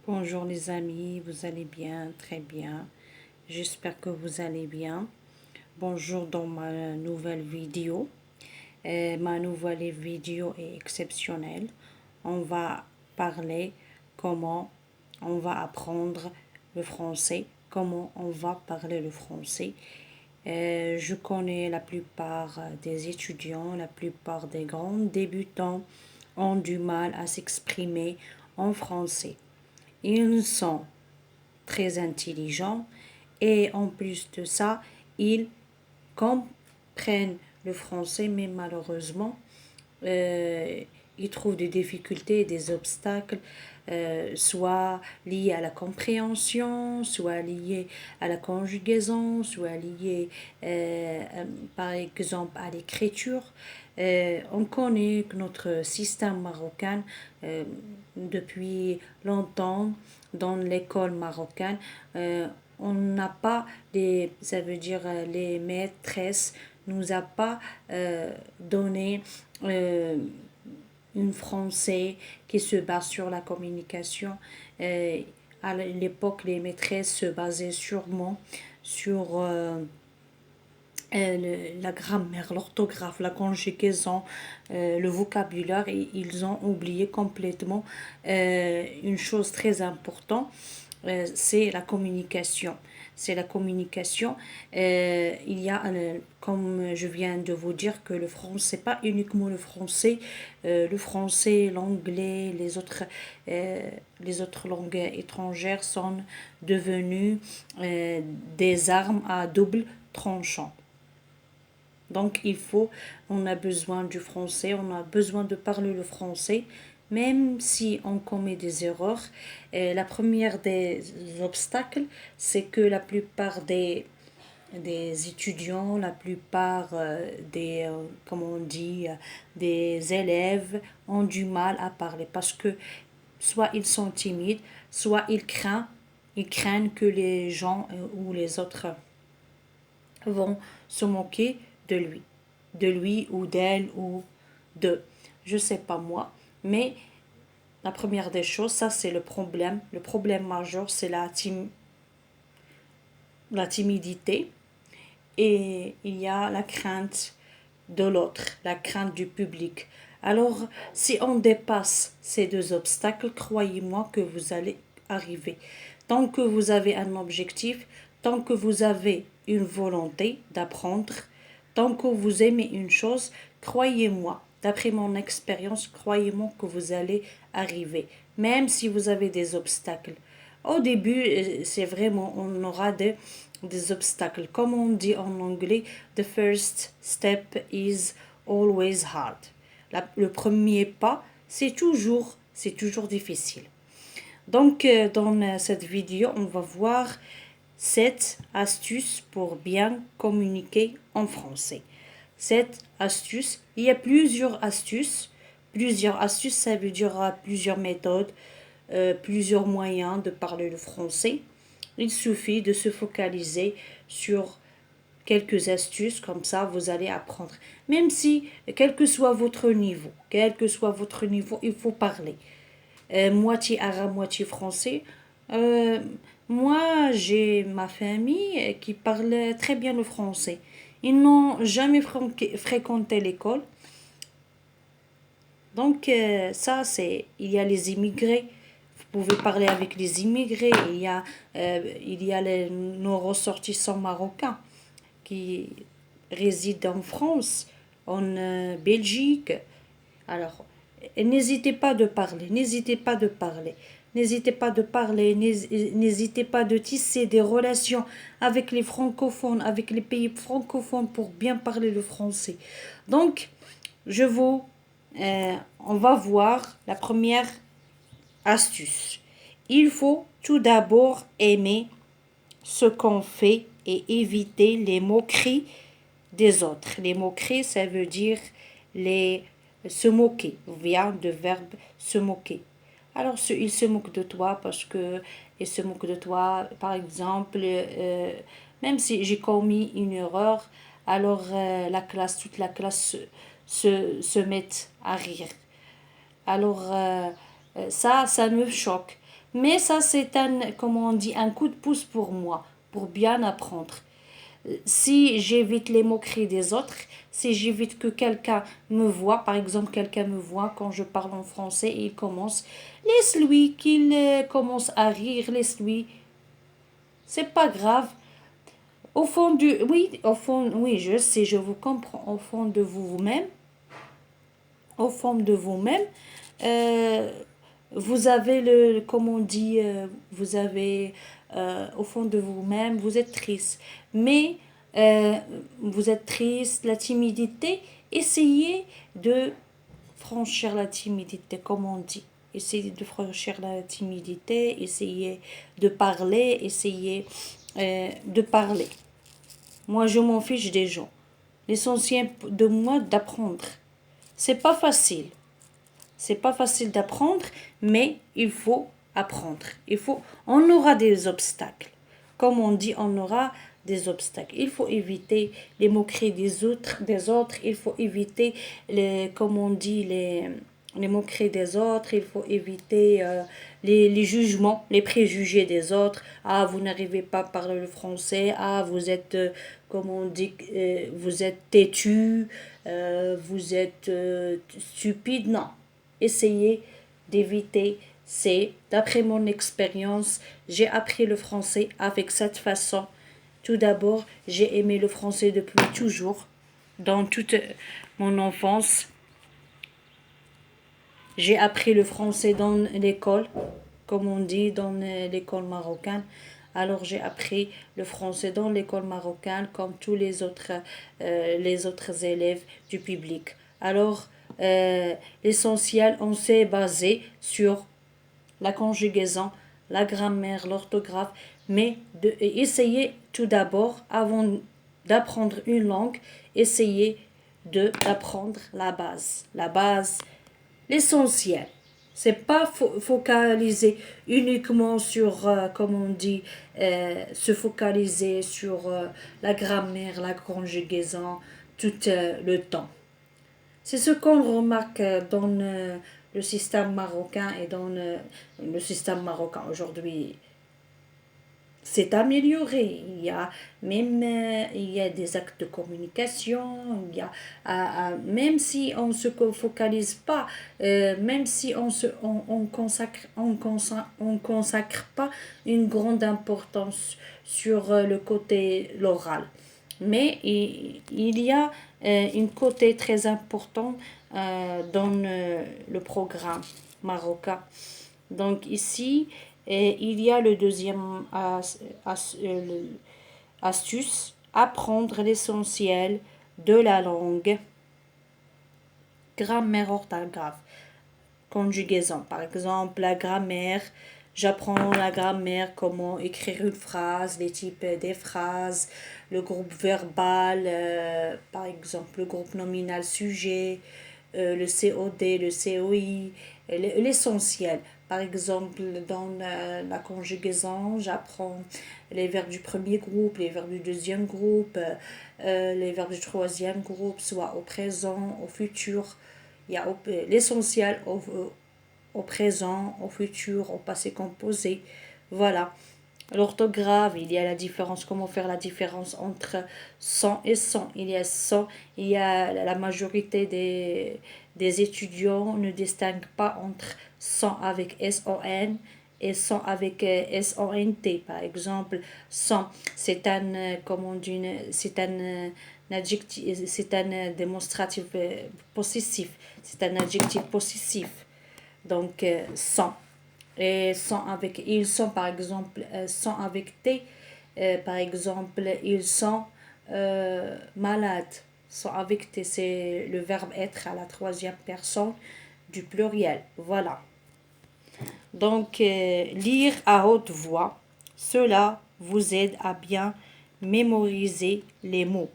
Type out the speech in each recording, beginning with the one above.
Bonjour les amis, vous allez bien, très bien. J'espère que vous allez bien. Bonjour dans ma nouvelle vidéo. Ma nouvelle vidéo est exceptionnelle. On va parler comment on va apprendre le français, comment on va parler le français. Je connais la plupart des étudiants, la plupart des grands débutants ont du mal à s'exprimer en français. Ils sont très intelligents et en plus de ça, ils comprennent le français, mais malheureusement, euh, ils trouvent des difficultés, des obstacles, soit liés à la compréhension, soit liés à la conjugaison, soit liés, par exemple, à l'écriture. On connaît que notre système marocain, depuis longtemps, dans l'école marocaine, on n'a pas ça veut dire les maîtresses nous a pas donné un français qui se base sur la communication. À l'époque, les maîtresses se basaient sûrement sur la grammaire, l'orthographe, la conjugaison, le vocabulaire, et ils ont oublié complètement une chose très importante, c'est la communication. C'est la communication. Il y a, comme je viens de vous dire, que le français, pas uniquement le français, l'anglais, les autres langues étrangères sont devenues des armes à double tranchant. Donc on a besoin du français, on a besoin de parler le français, même si on commet des erreurs. La première des obstacles, c'est que la plupart des étudiants, la plupart comment on dit, des élèves ont du mal à parler parce que soit ils sont timides, soit ils craignent que les gens ou les autres vont se moquer de lui, de lui ou d'elle ou de, je sais pas moi, mais la première des choses, ça c'est le problème majeur, c'est la timidité, et il y a la crainte de l'autre, la crainte du public. Alors, si on dépasse ces deux obstacles, croyez-moi que vous allez arriver. Tant que vous avez un objectif, tant que vous avez une volonté d'apprendre, tant que vous aimez une chose, croyez-moi, d'après mon expérience, croyez-moi que vous allez arriver, même si vous avez des obstacles. Au début, c'est vraiment, on aura des obstacles. Comme on dit en anglais, the first step is always hard. Le premier pas, c'est toujours difficile. Donc, dans cette vidéo, on va voir 7 astuces pour bien communiquer en français. Cette astuce, il y a plusieurs astuces. Plusieurs astuces, ça veut dire plusieurs méthodes, plusieurs moyens de parler le français. Il suffit de se focaliser sur quelques astuces, comme ça vous allez apprendre. Même si, quel que soit votre niveau, il faut parler. Moitié arabe, moitié français. Euh, Moi, j'ai ma famille qui parle très bien le français. Ils n'ont jamais fréquenté l'école. Donc, ça, il y a les immigrés. Vous pouvez parler avec les immigrés. Il y a nos ressortissants marocains qui résident en France, en Belgique. Alors, n'hésitez pas de parler, n'hésitez pas de parler. N'hésitez pas de parler, n'hésitez pas de tisser des relations avec les francophones, avec les pays francophones pour bien parler le français. Donc, je vous, on va voir la première astuce. Il faut tout d'abord aimer ce qu'on fait et éviter les moqueries des autres. Les moqueries, ça veut dire les se moquer, vient de verbe se moquer. Alors, il se moque de toi parce que il se moque de toi, par exemple, même si j'ai commis une erreur, alors toute la classe se met à rire. Alors ça me choque. Mais ça, c'est un, comment on dit, un coup de pouce pour moi, pour bien apprendre. Si j'évite les moqueries des autres, si j'évite que quelqu'un me voit, par exemple, quelqu'un me voit quand je parle en français et il commence, laisse-lui qu'il commence à rire, laisse-lui. C'est pas grave. Au fond du, oui, au fond, oui, je sais, je vous comprends. Au fond de vous-même, au fond de vous-même, euh, vous avez comme on dit, vous avez au fond de vous-même, vous êtes triste. Mais euh, vous êtes triste, la timidité, essayez de franchir la timidité, comme on dit. Essayez de franchir la timidité, essayez de parler, essayez de parler. Moi, je m'en fiche des gens. L'essentiel de moi, d'apprendre. C'est pas facile. C'est pas facile d'apprendre, mais il faut apprendre. On aura des obstacles. Comme on dit, on aura des obstacles. Il faut éviter les moqueries des autres. Il faut éviter comme on dit, les moqueries des autres. Il faut éviter les jugements, les préjugés des autres. Ah, vous n'arrivez pas à parler le français. Ah, vous êtes, comme on dit, vous êtes têtu. Vous êtes stupide. Non, essayez d'éviter. C'est, d'après mon expérience, j'ai appris le français avec cette façon. Tout d'abord, j'ai aimé le français depuis toujours. Dans toute mon enfance, j'ai appris le français dans l'école, comme on dit, dans l'école marocaine. Alors j'ai appris le français dans l'école marocaine comme tous les autres élèves du public. Alors l'essentiel, on s'est basé sur la conjugaison, la grammaire, l'orthographe, mais essayer tout d'abord, avant d'apprendre une langue, essayer d'apprendre la base, l'essentiel. C'est pas focaliser uniquement sur, comme on dit, se focaliser sur la grammaire, la conjugaison, tout le temps. C'est ce qu'on remarque dans le système marocain et dans le système marocain aujourd'hui. C'est amélioré. Il y a même il y a des actes de communication. Il y a, même si on ne se focalise pas, même si on consacre pas une grande importance sur le côté l'oral. Mais il y a un côté très important dans le programme marocain. Donc ici, il y a le deuxième astuce, apprendre l'essentiel de la langue, grammaire, orthographe, conjugaison. Par exemple, la grammaire, j'apprends la grammaire, comment écrire une phrase, les types des phrases, le groupe verbal, par exemple, le groupe nominal sujet, le COD, le COI, l'essentiel. Par exemple, dans conjugaison, j'apprends les verbes du premier groupe, les verbes du deuxième groupe, les verbes du troisième groupe, soit au présent, au futur. Il y a l'essentiel au présent, au futur, au passé composé. Voilà. L'orthographe, il y a la différence, comment faire la différence entre sans et sans. Il y a sans, il y a la majorité des étudiants ne distinguent pas entre sans avec S-O-N et sans avec S-O-N-T. Par exemple, sans, c'est un, comment on dit, c'est un adjectif, c'est un démonstratif possessif. C'est un adjectif possessif. Donc, sans. Et sans avec, ils sont par exemple, sans avec T, par exemple, ils sont malades. Sans avec T, c'est le verbe être à la troisième personne du pluriel. Voilà. Donc, lire à haute voix, cela vous aide à bien mémoriser les mots.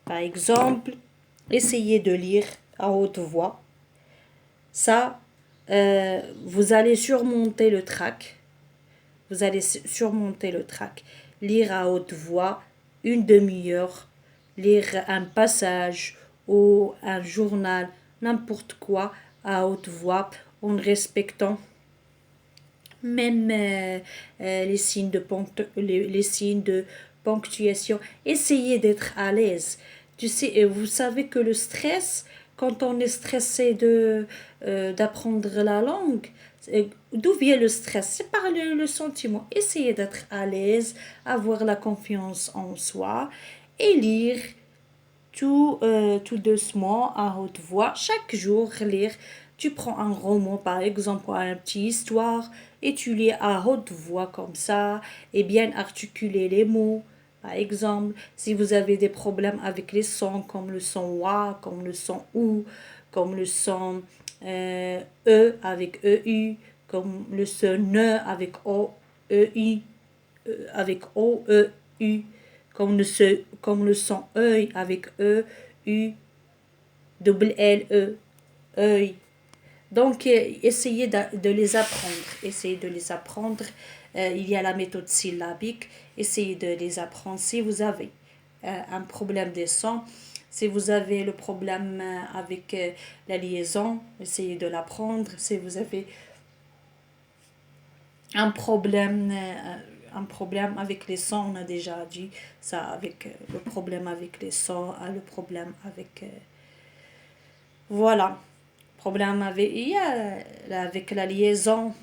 Par exemple, essayez de lire à haute voix. Ça, vous allez surmonter le trac. Vous allez surmonter le trac. Lire à haute voix une demi-heure, lire un passage ou un journal, n'importe quoi à haute voix, en respectant même les signes les signes de ponctuation. Essayez d'être à l'aise. Tu sais, vous savez que le stress, quand on est stressé d'apprendre la langue, d'où vient le stress? C'est par le sentiment. Essayez d'être à l'aise, avoir la confiance en soi et lire tout doucement, à haute voix, chaque jour lire. Tu prends un roman, par exemple, ou une petite histoire, et tu lis à haute voix comme ça, et bien articuler les mots. Par exemple, si vous avez des problèmes avec les sons, comme le son wa, comme le son ou, comme le son e avec eu, comme le son ne avec o, ei, avec o, e, u, comme le son œil avec e, u, double l, e, œil. Donc, essayez de les apprendre. Essayez de les apprendre. Il y a la méthode syllabique. Essayez de les apprendre. Si vous avez un problème des sons, si vous avez le problème avec la liaison, essayez de l'apprendre. Si vous avez un problème, avec les sons, on a déjà dit ça, avec le problème avec les sons, le problème avec... voilà. Problème avec, il y a avec la liaison.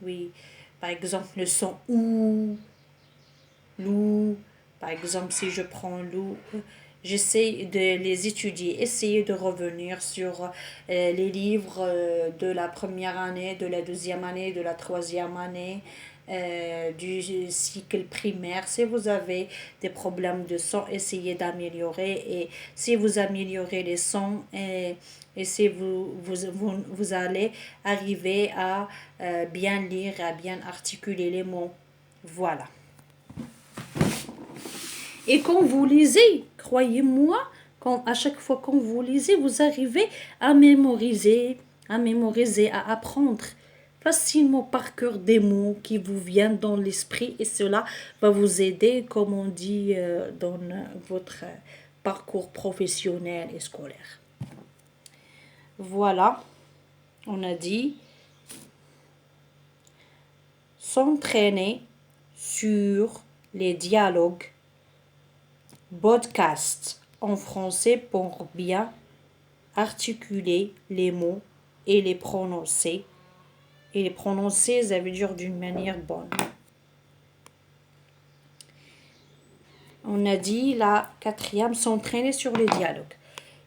Oui. Par exemple, le son ou, loup. Par exemple, si je prends loup, j'essaie de les étudier, essayer de revenir sur les livres de la première année, de la deuxième année, de la troisième année, du cycle primaire. Si vous avez des problèmes de son, essayez d'améliorer. Et si vous améliorez les sons, et si vous allez arriver à bien lire, à bien articuler les mots. Voilà. Et quand vous lisez, croyez-moi, à chaque fois que vous lisez, vous arrivez à mémoriser, à apprendre facilement par cœur des mots qui vous viennent dans l'esprit et cela va vous aider, comme on dit, dans votre parcours professionnel et scolaire. Voilà, on a dit s'entraîner sur les dialogues podcast en français pour bien articuler les mots et les prononcer. Et les prononcer, ça veut dire d'une manière bonne. On a dit la quatrième, s'entraîner sur les dialogues.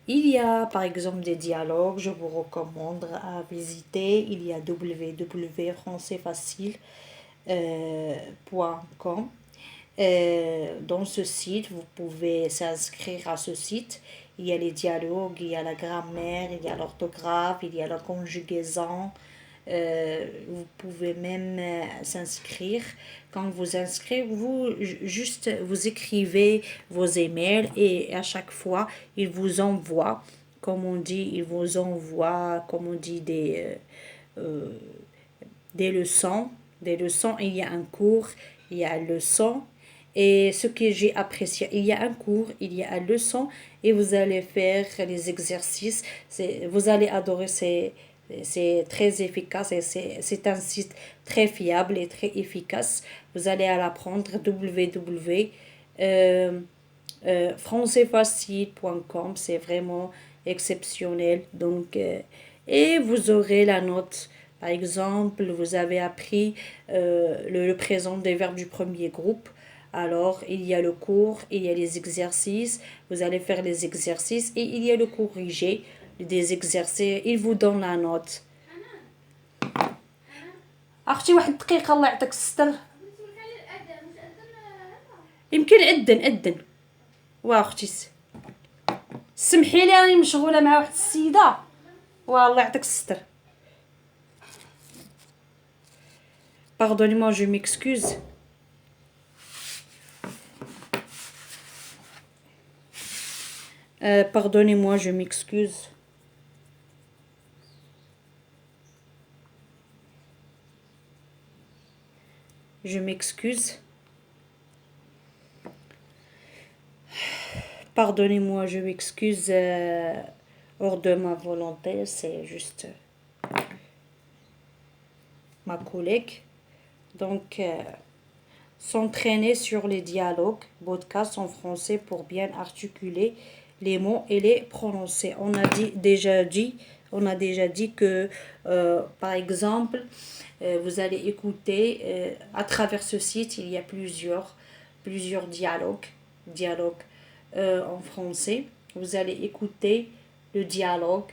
Il y a par exemple des dialogues, je vous recommande à visiter. Il y a www.françaisfacile.com. Dans ce site, vous pouvez s'inscrire à ce site. Il y a les dialogues, il y a la grammaire, il y a l'orthographe, il y a la conjugaison. Vous pouvez même s'inscrire. Quand vous inscrivez, vous écrivez vos emails et à chaque fois, il vous envoie, comme on dit, des leçons. Des leçons, il y a un cours, il y a une leçon. Et ce que j'ai apprécié, il y a un cours, il y a une leçon et vous allez faire les exercices. Vous allez adorer, c'est très efficace et c'est un site très fiable et très efficace. Vous allez à l'apprendre www.françaisfacile.com. C'est vraiment exceptionnel. Donc, et vous aurez la note. Par exemple, vous avez appris le présent des verbes du premier groupe. Alors, il y a le cours, il y a les exercices. Vous allez faire les exercices et il y a le corrigé des exercices. Il vous donne la note. أختي واحد دقيقة الله يعطيك الستر. يمكن أذن وأختي سمحي لي راني مشغولة مع واحد السيدة والله يعطيك الستر. Pardonnez-moi, je m'excuse. Pardonnez-moi, je m'excuse. Je m'excuse. Pardonnez-moi, je m'excuse hors de ma volonté, c'est juste... ma collègue. Donc, s'entraîner sur les dialogues, podcast en français pour bien articuler les mots et les prononcer. On a déjà dit que, par exemple, vous allez écouter, à travers ce site, il y a plusieurs dialogues en français. Vous allez écouter le dialogue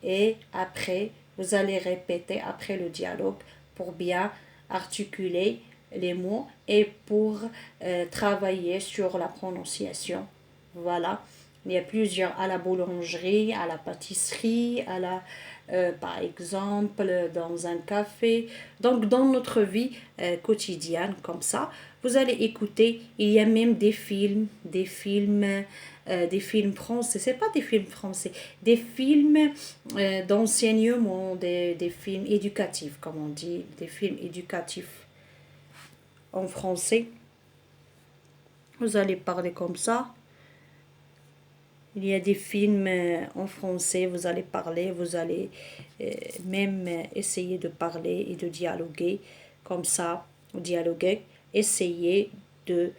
et après, vous allez répéter après le dialogue pour bien articuler les mots et pour travailler sur la prononciation. Voilà. Il y a plusieurs à la boulangerie, à la pâtisserie, par exemple, dans un café. Donc, dans notre vie quotidienne, comme ça, vous allez écouter. Il y a même des films français. C'est pas des films français, des films d'enseignement, des films éducatifs, comme on dit, des films éducatifs en français. Vous allez parler comme ça. Il y a des films en français, vous allez parler, vous allez même essayer de parler et de dialoguer comme ça, dialoguer, essayer de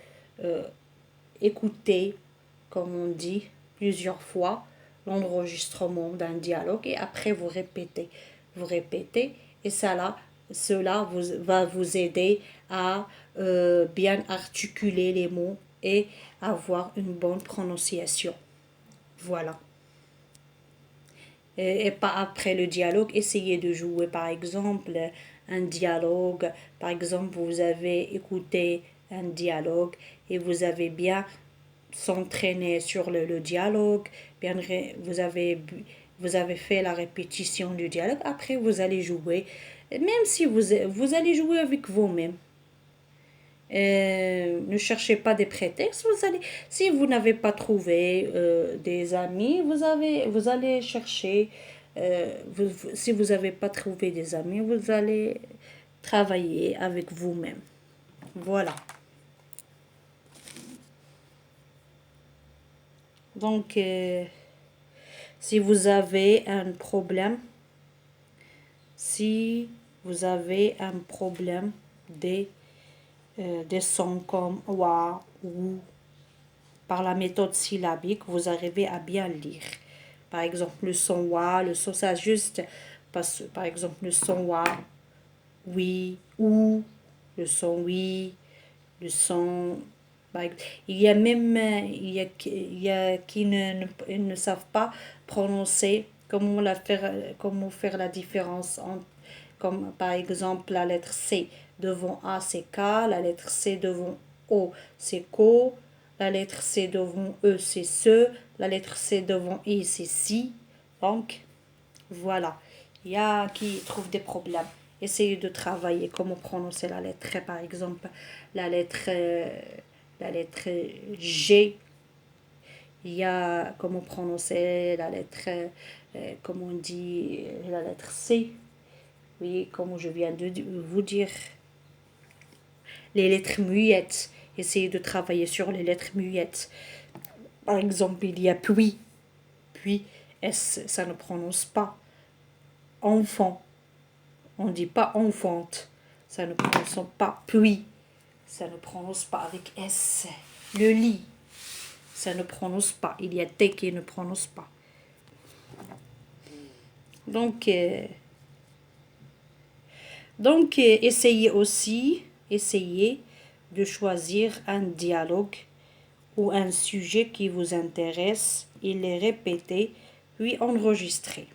écouter, comme on dit, plusieurs fois l'enregistrement d'un dialogue et après vous répétez et cela va vous aider à bien articuler les mots et avoir une bonne prononciation. Voilà. Et pas après le dialogue, essayez de jouer par exemple un dialogue. Par exemple, vous avez écouté un dialogue et vous avez bien s'entraîné sur le dialogue, bien vous avez fait la répétition du dialogue. Après, vous allez jouer, même si vous allez jouer avec vous-même. Ne cherchez pas des prétextes. Si vous n'avez pas trouvé des amis, vous allez chercher. Si vous n'avez pas trouvé des amis, vous allez travailler avec vous-même. Voilà. Donc, si vous avez un problème, si vous avez un problème des sons comme wa ou par la méthode syllabique, vous arrivez à bien lire. Par exemple, le son wa, le son ça juste par exemple le son wa, oui, ou, le son oui, le son il y a même il y a qui ils ne savent pas prononcer comment faire la différence entre comme par exemple la lettre C devant A c'est K, la lettre C devant O c'est ko, la lettre C devant E c'est ce, la lettre C devant I c'est si. Donc voilà, il y a qui trouvent des problèmes. Essayez de travailler comment prononcer la lettre, par exemple la lettre la lettre G. Il y a comment prononcer la lettre, comme on dit, la lettre C. Oui, comme je viens de vous dire. Les lettres muettes. Essayez de travailler sur les lettres muettes. Par exemple, il y a puis. Puis, S, ça ne prononce pas. Enfant. On ne dit pas enfante. Ça ne prononce pas puis. Ça ne prononce pas avec S. Le lit. Ça ne prononce pas. Il y a T qui ne prononce pas. Donc, essayez de choisir un dialogue ou un sujet qui vous intéresse et les répéter, puis enregistrer.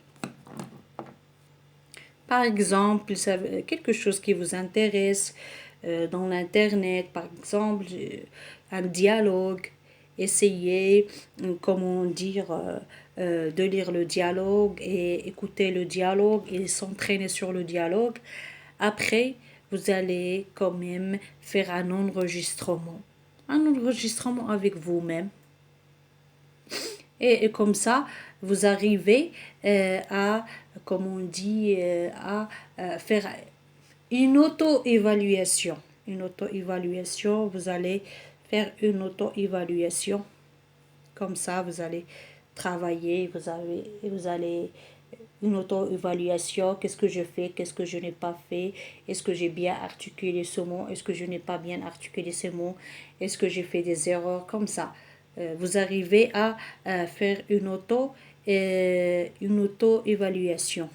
Par exemple, quelque chose qui vous intéresse dans l'internet, par exemple, un dialogue. Essayez, comment dire, de lire le dialogue et écouter le dialogue et s'entraîner sur le dialogue. Après, vous allez quand même faire un enregistrement. Un enregistrement avec vous-même. Et comme ça, vous arrivez à, comme on dit, à faire une auto-évaluation. Une auto-évaluation, vous allez faire une auto-évaluation. Comme ça, vous allez travailler, vous allez une auto-évaluation, qu'est-ce que je fais, qu'est-ce que je n'ai pas fait, est-ce que j'ai bien articulé ce mot, est-ce que je n'ai pas bien articulé ce mot, est-ce que j'ai fait des erreurs, comme ça. Vous arrivez à faire une auto-évaluation.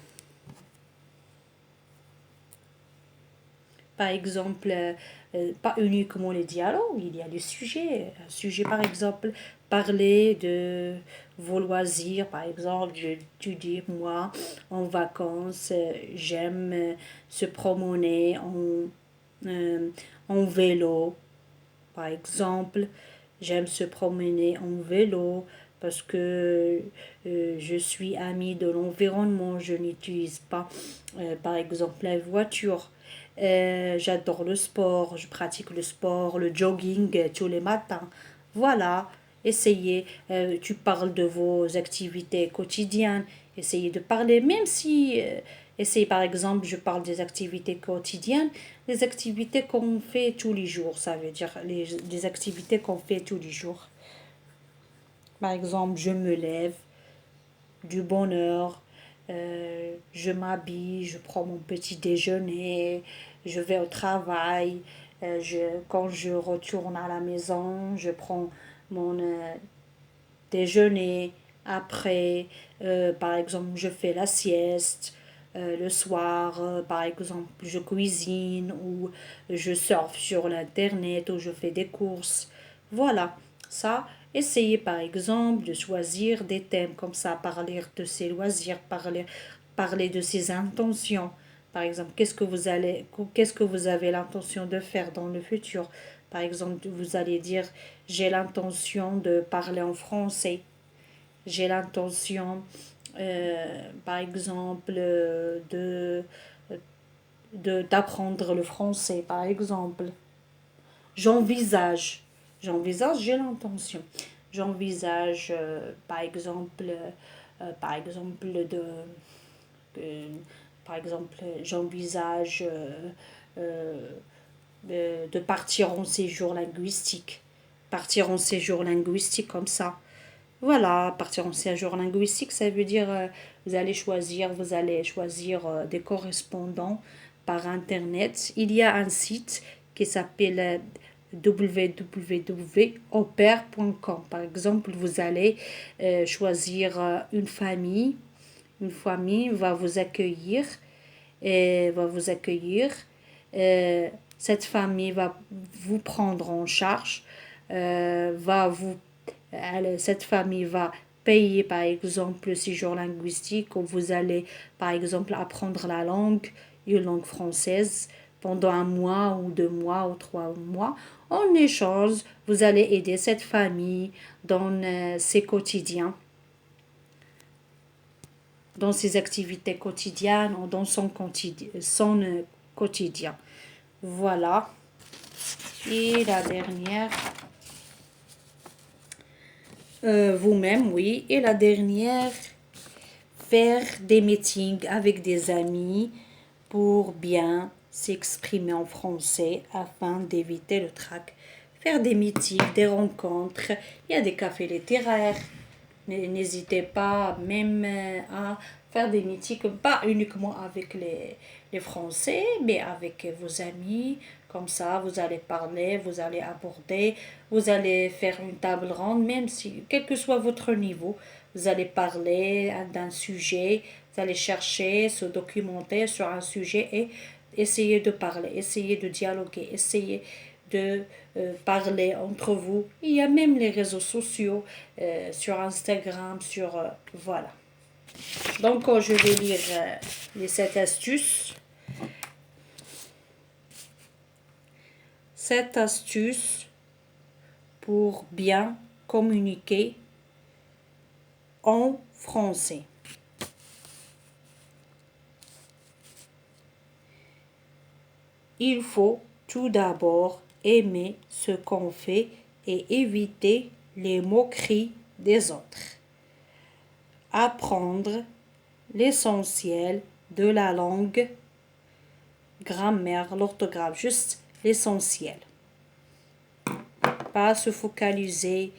Par exemple, pas uniquement les dialogues, il y a les sujets. Un sujet, par exemple, parler de vos loisirs. Par exemple, tu dis, moi, en vacances, j'aime se promener en vélo. Par exemple, j'aime se promener en vélo parce que je suis amie de l'environnement. Je n'utilise pas, par exemple, la voiture. J'adore le sport, je pratique le sport, le jogging tous les matins. Voilà, essayez, tu parles de vos activités quotidiennes, essayez de parler, même si, essayez par exemple, je parle des activités quotidiennes, les activités qu'on fait tous les jours, ça veut dire les activités qu'on fait tous les jours. Par exemple, je me lève, du bonheur, je m'habille, je prends mon petit déjeuner, je vais au travail, quand je retourne à la maison, je prends mon déjeuner. Après, par exemple, je fais la sieste. Le soir, par exemple, je cuisine ou je surfe sur l'internet ou je fais des courses. Voilà, ça, essayez par exemple de choisir des thèmes comme ça, parler de ses loisirs, parler de ses intentions. Par exemple, qu'est-ce que vous avez l'intention de faire dans le futur? Par exemple, vous allez dire, j'ai l'intention de parler en français. J'ai l'intention, par exemple, d'apprendre le français, par exemple. J'envisage, j'ai l'intention. J'envisage, par exemple, euh, j'envisage de partir en séjour linguistique. Partir en séjour linguistique comme ça. Voilà, partir en séjour linguistique, ça veut dire vous allez choisir des correspondants par Internet. Il y a un site qui s'appelle www.opère.com. Par exemple, vous allez choisir une famille. Une famille va vous accueillir. Cette famille va vous prendre en charge, cette famille va payer par exemple le séjour linguistique où vous allez par exemple apprendre une langue française pendant un mois ou 2 mois ou 3 mois. En échange, vous allez aider cette famille dans ses quotidiens, dans ses activités quotidiennes ou dans son quotidien. Voilà. Et la dernière, vous-même, oui. Et la dernière, faire des meetings avec des amis pour bien s'exprimer en français afin d'éviter le trac. Faire des meetings, des rencontres. Il y a des cafés littéraires. N'hésitez pas même à faire des meetings, pas uniquement avec les Français, mais avec vos amis. Comme ça, vous allez parler, vous allez aborder, vous allez faire une table ronde, même si, quel que soit votre niveau, vous allez parler d'un sujet, vous allez chercher, se documenter sur un sujet et essayer de parler, essayer de dialoguer, essayer de parler entre vous. Il y a même les réseaux sociaux, sur Instagram, voilà. Donc, je vais lire les 7 astuces. 7 astuces pour bien communiquer en français. Il faut tout d'abord aimer ce qu'on fait et éviter les moqueries des autres. Apprendre l'essentiel de la langue, grammaire, l'orthographe, juste l'essentiel. Pas se focaliser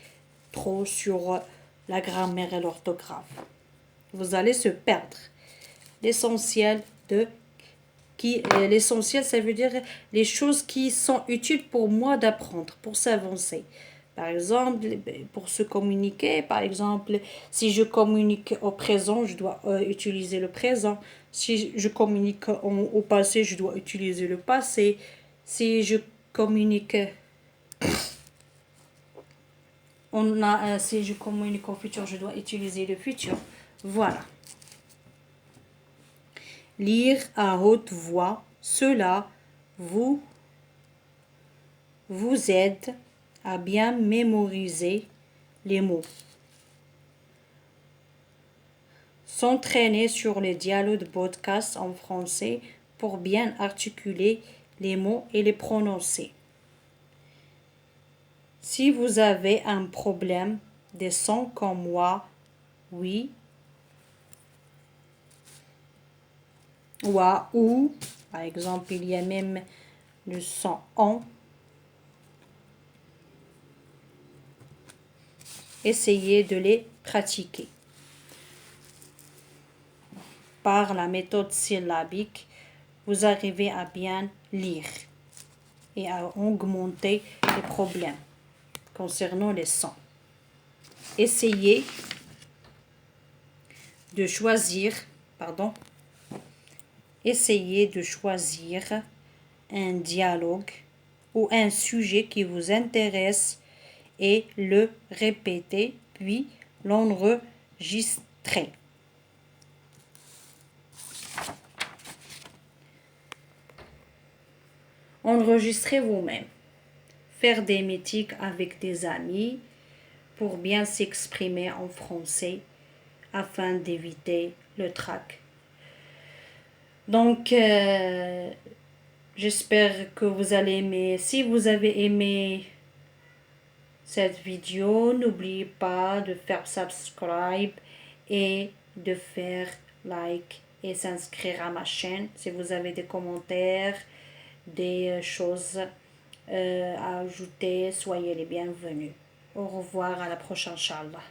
trop sur la grammaire et l'orthographe. Vous allez se perdre. l'essentiel l'essentiel, ça veut dire les choses qui sont utiles pour moi d'apprendre, pour s'avancer. Par exemple, pour se communiquer, par exemple, si je communique au présent, je dois utiliser le présent. Si je communique au passé, je dois utiliser le passé. Si je communique si je communique au futur, je dois utiliser le futur. Voilà. Lire à haute voix, cela vous aide à bien mémoriser les mots. S'entraîner sur les dialogues de podcast en français pour bien articuler les mots et les prononcer. Si vous avez un problème de son comme moi, oui, ouah, ou, par exemple, il y a même le son en. Essayez de les pratiquer. Par la méthode syllabique, vous arrivez à bien lire et à augmenter les problèmes concernant les sons. Essayez de choisir, essayez de choisir un dialogue ou un sujet qui vous intéresse et le répéter, puis l'enregistrer. Enregistrez vous-même. Faire des meetings avec des amis pour bien s'exprimer en français afin d'éviter le trac. Donc, j'espère que vous allez aimer. Si vous avez aimé cette vidéo, n'oubliez pas de faire subscribe et de faire like et s'inscrire à ma chaîne. Si vous avez des commentaires, des choses à ajouter, soyez les bienvenus. Au revoir, à la prochaine, Inch'Allah.